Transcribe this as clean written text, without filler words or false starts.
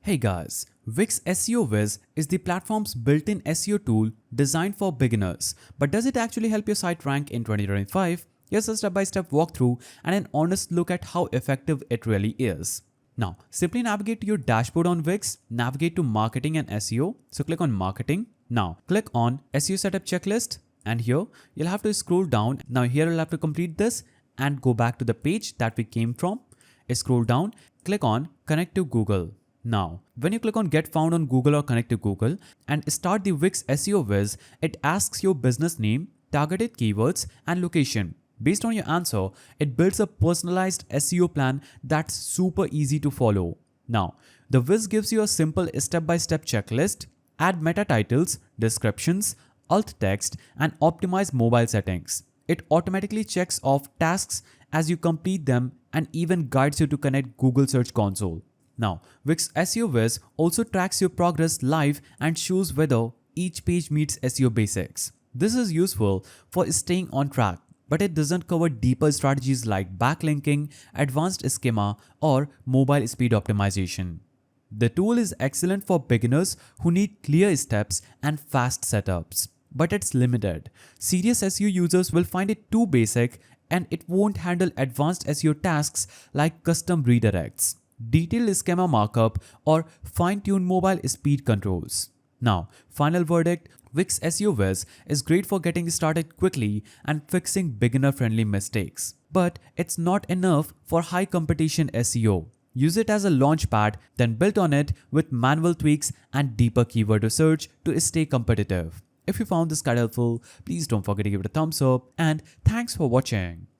Hey guys, Wix SEO Wiz is the platform's built-in SEO tool designed for beginners. But does it actually help your site rank in 2025? Here's a step-by-step walkthrough and an honest look at how effective it really is. Now, simply navigate to your dashboard on Wix, navigate to Marketing and SEO. So click on Marketing. Now, click on SEO Setup Checklist. And here, you'll have to scroll down. Now here you'll have to complete this and go back to the page that we came from. Scroll down, click on Connect to Google. Now, when you click on Get Found on Google or Connect to Google and start the Wix SEO Wiz, it asks your business name, targeted keywords, and location. Based on your answer, it builds a personalized SEO plan that's super easy to follow. Now, the Wiz gives you a simple step-by-step checklist, add meta titles, descriptions, alt text, and optimize mobile settings. It automatically checks off tasks as you complete them and even guides you to connect Google Search Console. Now, Wix SEO Wiz also tracks your progress live and shows whether each page meets SEO basics. This is useful for staying on track, but it doesn't cover deeper strategies like backlinking, advanced schema, or mobile speed optimization. The tool is excellent for beginners who need clear steps and fast setups, but it's limited. Serious SEO users will find it too basic and it won't handle advanced SEO tasks like custom redirects, detailed schema markup, or fine-tuned mobile speed controls. Now, final verdict, Wix SEO Wiz is great for getting started quickly and fixing beginner-friendly mistakes. But it's not enough for high competition SEO. Use it as a launchpad, then build on it with manual tweaks and deeper keyword research to stay competitive. If you found this guide helpful, please don't forget to give it a thumbs up and thanks for watching.